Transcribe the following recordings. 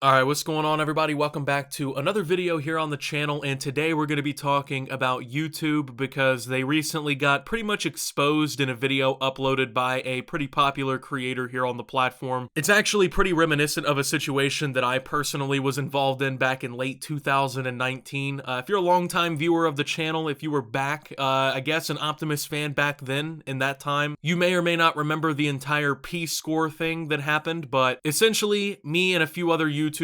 Alright, what's going on everybody? Welcome back to another video here on the channel, and today we're going to be talking about YouTube because they recently got pretty much exposed in a video uploaded by a pretty popular creator here on the platform. It's actually pretty reminiscent of a situation that I personally was involved in back in late 2019. If you're a longtime viewer of the channel, if you were back, I guess an Optimus fan back then in that time, you may or may not remember the entire P-score thing that happened, but essentially me and a few other YouTubers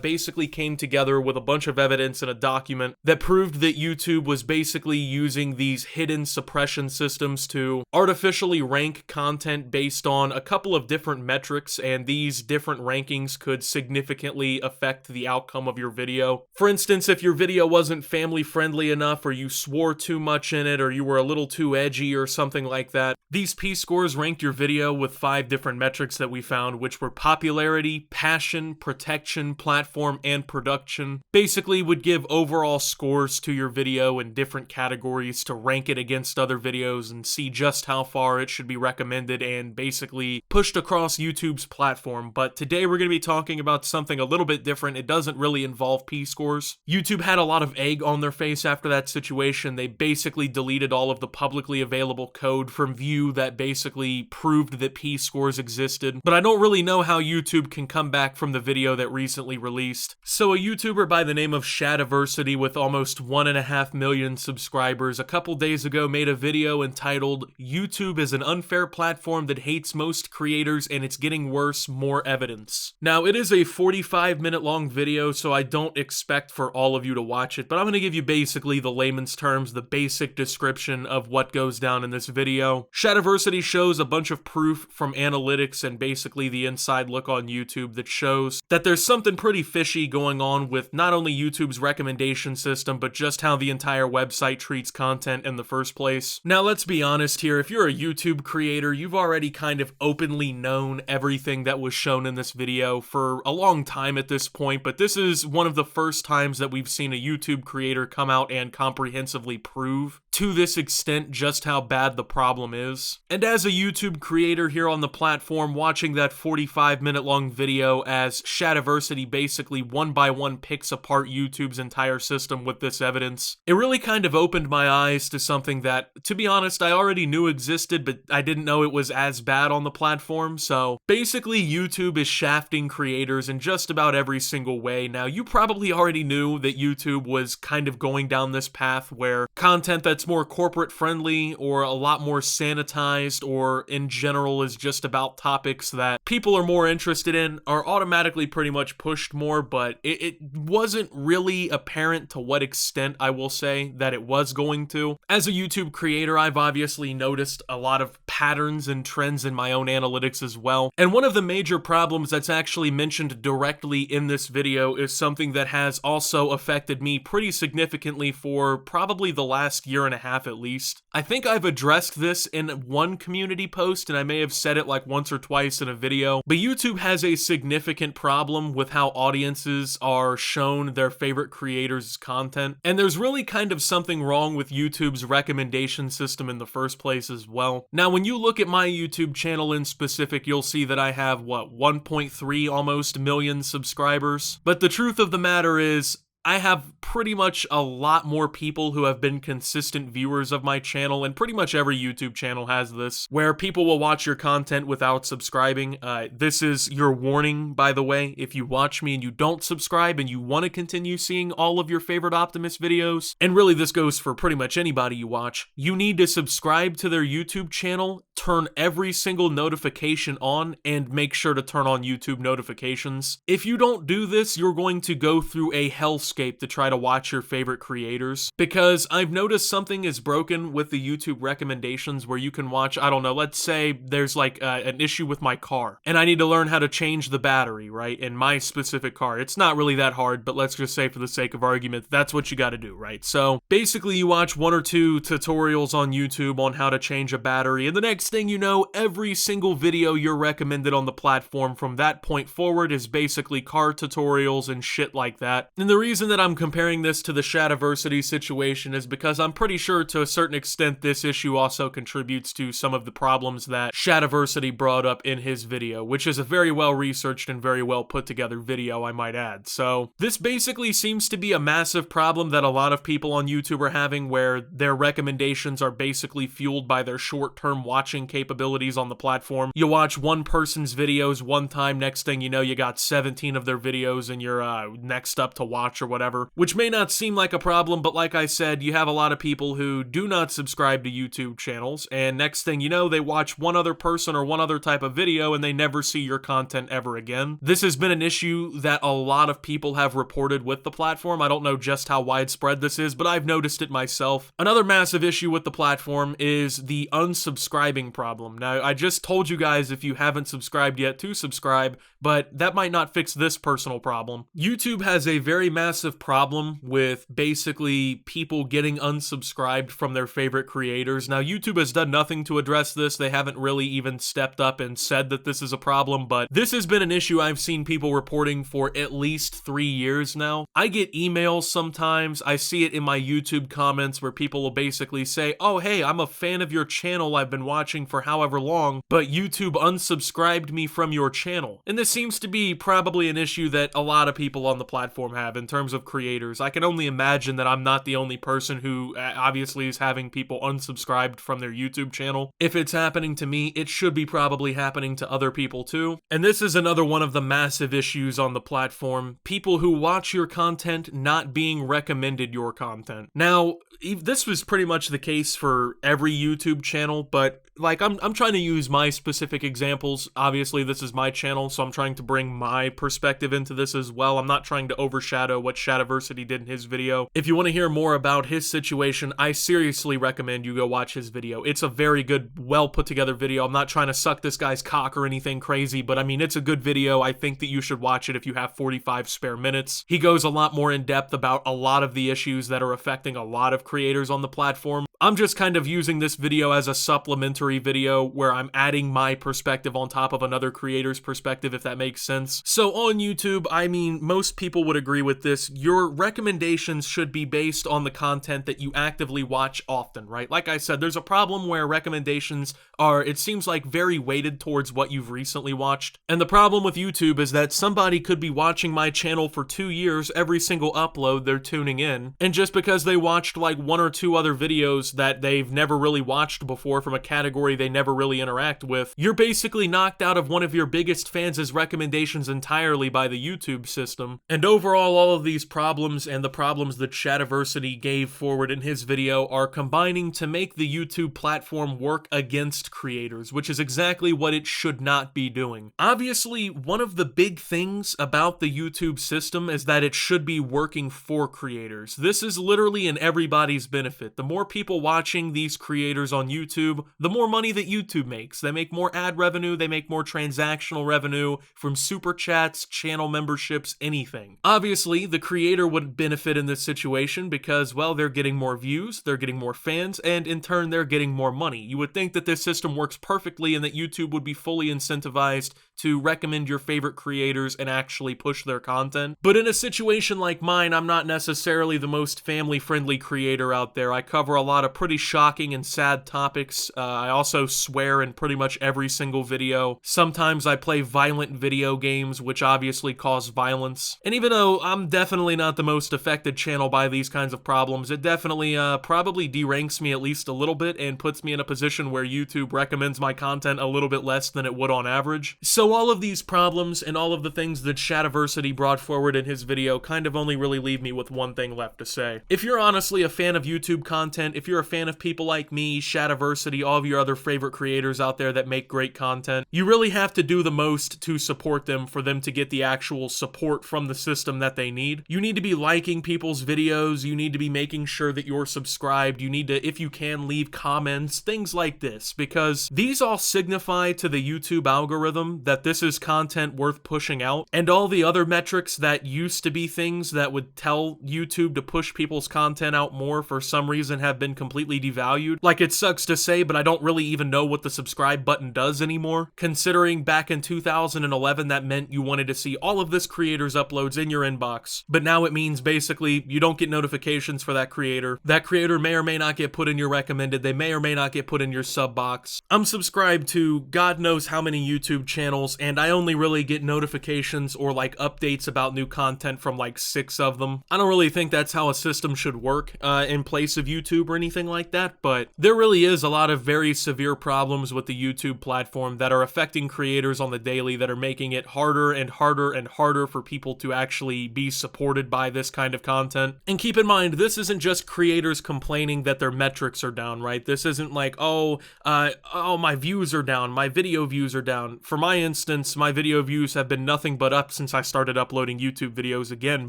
basically came together with a bunch of evidence in a document that proved that YouTube was basically using these hidden suppression systems to artificially rank content based on a couple of different metrics, and these different rankings could significantly affect the outcome of your video. For instance, if your video wasn't family friendly enough, or you swore too much in it, or you were a little too edgy or something like that, these P-scores ranked your video with 5 different metrics that we found, which were popularity, passion, protection, platform, and production. Basically would give overall scores to your video in different categories to rank it against other videos and see just how far it should be recommended and basically pushed across YouTube's platform. But today we're going to be talking about something a little bit different. It doesn't really involve P-scores. YouTube had a lot of egg on their face after that situation. They basically deleted all of the publicly available code from View that basically proved that P-scores existed. But I don't really know how YouTube can come back from the video that recently released. So a YouTuber by the name of Shadiversity with almost 1.5 million subscribers a couple days ago made a video entitled "YouTube is an unfair platform that hates most creators and it's getting worse, more evidence." Now it is a 45-minute long video, so I don't expect for all of you to watch it, but I'm going to give you basically the layman's terms, the basic description of what goes down in this video. Shadiversity shows a bunch of proof from analytics and basically the inside look on YouTube that shows that there's something pretty fishy going on with not only YouTube's recommendation system, but just how the entire website treats content in the first place. Now let's be honest here, if you're a YouTube creator, you've already kind of openly known everything that was shown in this video for a long time at this point, but this is one of the first times that we've seen a YouTube creator come out and comprehensively prove to this extent just how bad the problem is. And as a YouTube creator here on the platform, watching that 45-minute long video as Shadiversity basically one by one picks apart YouTube's entire system with this evidence, it really kind of opened my eyes to something that, to be honest, I already knew existed, but I didn't know it was as bad on the platform. So basically YouTube is shafting creators in just about every single way. Now you probably already knew that YouTube was kind of going down this path where content that's more corporate friendly or a lot more sanitized or in general is just about topics that people are more interested in are automatically pretty much pushed more, but it wasn't really apparent to what extent, I will say, that it was going to. As a YouTube creator, I've obviously noticed a lot of patterns and trends in my own analytics as well, and one of the major problems that's actually mentioned directly in this video is something that has also affected me pretty significantly for probably the last year and a half at least. I think I've addressed this in one community post, and I may have said it like once or twice in a video, but YouTube has a significant problem with how audiences are shown their favorite creators' content, and there's really kind of something wrong with YouTube's recommendation system in the first place as well. Now when you look at my YouTube channel in specific, you'll see that I have, what, 1.3 almost million subscribers, but the truth of the matter is I have pretty much a lot more people who have been consistent viewers of my channel, and pretty much every YouTube channel has this, where people will watch your content without subscribing. This is your warning, by the way. If you watch me and you don't subscribe and you want to continue seeing all of your favorite Optimus videos, and really this goes for pretty much anybody you watch, you need to subscribe to their YouTube channel, turn every single notification on, and make sure to turn on YouTube notifications. If you don't do this, you're going to go through a hellscape to try to watch your favorite creators, because I've noticed something is broken with the YouTube recommendations where you can watch, I don't know, let's say there's like an issue with my car and I need to learn how to change the battery, right, in my specific car. It's not really that hard, but let's just say for the sake of argument, that's what you got to do, right? So basically you watch 1 or 2 tutorials on YouTube on how to change a battery, and the next thing you know, every single video you're recommended on the platform from that point forward is basically car tutorials and shit like that. And the reason reason that I'm comparing this to the Shadiversity situation is because I'm pretty sure to a certain extent this issue also contributes to some of the problems that Shadiversity brought up in his video, which is a very well researched and very well put together video, I might add. So this basically seems to be a massive problem that a lot of people on YouTube are having, where their recommendations are basically fueled by their short-term watching capabilities on the platform. You watch one person's videos one time, next thing you know you got 17 of their videos and you're next up to watch or whatever, which may not seem like a problem, but like I said, you have a lot of people who do not subscribe to YouTube channels, and next thing you know, they watch one other person or one other type of video and they never see your content ever again. This has been an issue that a lot of people have reported with the platform. I don't know just how widespread this is, but I've noticed it myself. Another massive issue with the platform is the unsubscribing problem. Now, I just told you guys if you haven't subscribed yet to subscribe, but that might not fix this personal problem. YouTube has a very massive problem with basically people getting unsubscribed from their favorite creators. Now, YouTube has done nothing to address this. They haven't really even stepped up and said that this is a problem, but this has been an issue I've seen people reporting for at least 3 years now. I get emails sometimes, I see it in my YouTube comments where people will basically say, oh hey, I'm a fan of your channel I've been watching for however long, but YouTube unsubscribed me from your channel. And this seems to be probably an issue that a lot of people on the platform have in terms of creators. I can only imagine that I'm not the only person who obviously is having people unsubscribed from their YouTube channel. If it's happening to me, it should be probably happening to other people too. And this is another one of the massive issues on the platform. People who watch your content not being recommended your content. Now, this was pretty much the case for every YouTube channel, but like I'm trying to use my specific examples. Obviously, this is my channel, so I'm trying to bring my perspective into this as well. I'm not trying to overshadow what Shadiversity did in his video. If you want to hear more about his situation, I seriously recommend you go watch his video. It's a very good, well put together video. I'm not trying to suck this guy's cock or anything crazy, but I mean, it's a good video. I think that you should watch it if you have 45 spare minutes. He goes a lot more in depth about a lot of the issues that are affecting a lot of creators on the platform. I'm just kind of using this video as a supplementary video where I'm adding my perspective on top of another creator's perspective, if that makes sense. So on YouTube, I mean, most people would agree with this. Your recommendations should be based on the content that you actively watch often, right? Like I said, there's a problem where recommendations are, it seems like, very weighted towards what you've recently watched. And the problem with YouTube is that somebody could be watching my channel for 2 years, every single upload they're tuning in, and just because they watched like 1 or 2 other videos that they've never really watched before from a category they never really interact with, you're basically knocked out of one of your biggest fans' recommendations entirely by the YouTube system. And overall, all of these problems and the problems that Shadiversity gave forward in his video are combining to make the YouTube platform work against creators, which is exactly what it should not be doing. Obviously, one of the big things about the YouTube system is that it should be working for creators. This is literally in everybody's benefit. The more people watching these creators on YouTube, the more money that YouTube makes. They make more ad revenue, they make more transactional revenue from super chats, channel memberships, anything. Obviously, the creator would benefit in this situation because, well, they're getting more views, they're getting more fans, and in turn, they're getting more money. You would think that this system works perfectly and that YouTube would be fully incentivized to recommend your favorite creators and actually push their content. But in a situation like mine, I'm not necessarily the most family-friendly creator out there. I cover a lot of pretty shocking and sad topics. I also swear in pretty much every single video. Sometimes I play violent video games, which obviously cause violence. And even though I'm definitely not the most affected channel by these kinds of problems, it definitely probably deranks me at least a little bit and puts me in a position where YouTube recommends my content a little bit less than it would on average. So all of these problems and all of the things that Shadiversity brought forward in his video kind of only really leave me with one thing left to say. If you're honestly a fan of YouTube content, if you're a fan of people like me, Shadiversity, all of your other favorite creators out there that make great content, you really have to do the most to support them for them to get the actual support from the system that they need. You need to be liking people's videos, you need to be making sure that you're subscribed, you need to, if you can, leave comments, things like this, because these all signify to the YouTube algorithm that that this is content worth pushing out, and all the other metrics that used to be things that would tell YouTube to push people's content out more for some reason have been completely devalued. Like, it sucks to say, but I don't really even know what the subscribe button does anymore, considering back in 2011 that meant you wanted to see all of this creator's uploads in your inbox, but now it means basically you don't get notifications for that creator. That creator may or may not get put in your recommended, they may or may not get put in your sub box. I'm subscribed to God knows how many YouTube channels, and I only really get notifications or like updates about new content from like 6 of them. I don't really think that's how a system should work in place of YouTube or anything like that, but there really is a lot of very severe problems with the YouTube platform that are affecting creators on the daily, that are making it harder and harder and harder for people to actually be supported by this kind of content. And keep in mind, this isn't just creators complaining that their metrics are down, right? This isn't like, oh, my views are down, my video views are down. For my instance, my video views have been nothing but up since I started uploading YouTube videos again,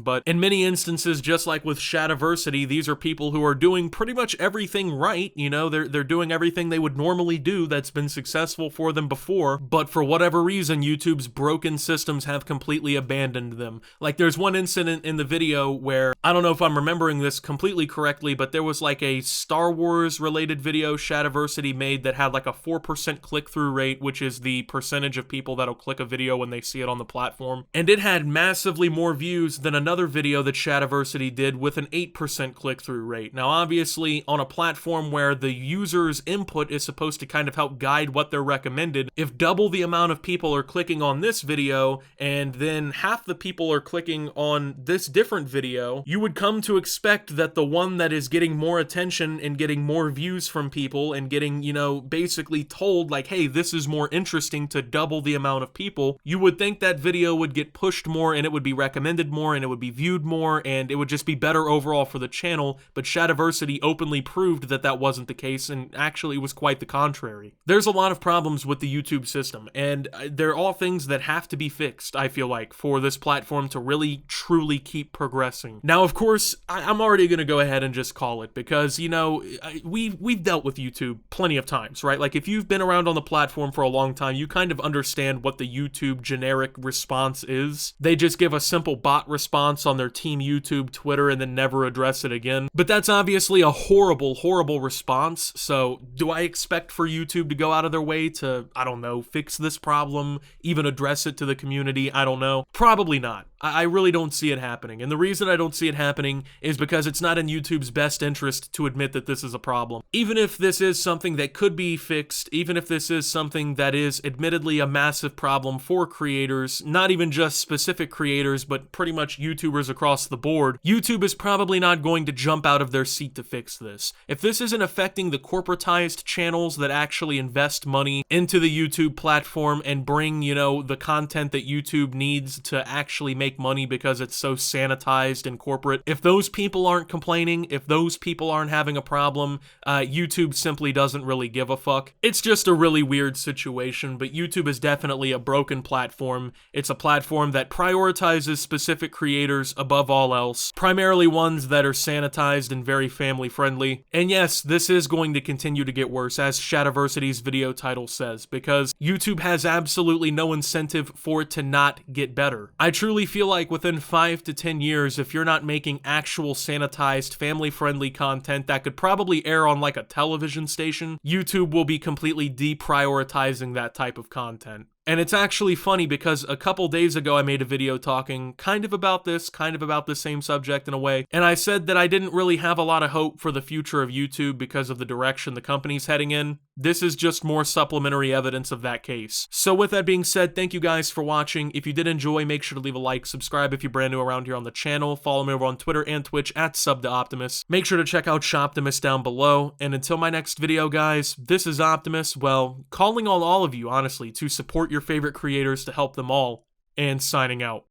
but in many instances, just like with Shadiversity, these are people who are doing pretty much everything right, you know, they're doing everything they would normally do that's been successful for them before, but for whatever reason, YouTube's broken systems have completely abandoned them. Like, there's one incident in the video where, I don't know if I'm remembering this completely correctly, but there was like a Star Wars related video Shadiversity made that had like a 4% click-through rate, which is the percentage of people that'll click a video when they see it on the platform. And it had massively more views than another video that Shadiversity did with an 8% click-through rate. Now, obviously, on a platform where the user's input is supposed to kind of help guide what they're recommended, if double the amount of people are clicking on this video and then half the people are clicking on this different video, you would come to expect that the one that is getting more attention and getting more views from people and getting, you know, basically told like, hey, this is more interesting to double the amount of people, you would think that video would get pushed more and it would be recommended more and it would be viewed more and it would just be better overall for the channel, but Shadiversity openly proved that that wasn't the case and actually was quite the contrary. There's a lot of problems with the YouTube system, and they're all things that have to be fixed, I feel like, for this platform to really truly keep progressing. Now, of course, I'm already going to go ahead and just call it because, you know, we've dealt with YouTube plenty of times, right? Like, if you've been around on the platform for a long time, you kind of understand what the YouTube generic response is. They just give a simple bot response on their Team YouTube Twitter and then never address it again. But that's obviously a horrible, horrible response. So do I expect for YouTube to go out of their way to, I don't know, fix this problem, even address it to the community? I don't know. Probably not. I really don't see it happening. And the reason I don't see it happening is because it's not in YouTube's best interest to admit that this is a problem. Even if this is something that could be fixed, even if this is something that is admittedly a massive problem for creators, not even just specific creators, but pretty much YouTubers across the board, YouTube is probably not going to jump out of their seat to fix this. If this isn't affecting the corporatized channels that actually invest money into the YouTube platform and bring, you know, the content that YouTube needs to actually make money because it's so sanitized and corporate, if those people aren't complaining, if those people aren't having a problem, YouTube simply doesn't really give a fuck. It's just a really weird situation, but YouTube is definitely a broken platform. It's a platform that prioritizes specific creators above all else, primarily ones that are sanitized and very family friendly. And yes, this is going to continue to get worse, as Shadiversity's video title says, because YouTube has absolutely no incentive for it to not get better. I truly feel like within 5 to 10 years, if you're not making actual sanitized, family-friendly content that could probably air on like a television station, YouTube will be completely deprioritizing that type of content. And it's actually funny because a couple days ago I made a video talking kind of about the same subject in a way, and I said that I didn't really have a lot of hope for the future of YouTube because of the direction the company's heading in. This is just more supplementary evidence of that case. So with that being said, thank you guys for watching. If you did enjoy, make sure to leave a like, subscribe if you're brand new around here on the channel, follow me over on Twitter and Twitch at @SubToOptimus. Make sure to check out Shoptimus down below, and until my next video, guys, this is Optimus, well, calling on all of you, honestly, to support your favorite creators to help them all, and signing out.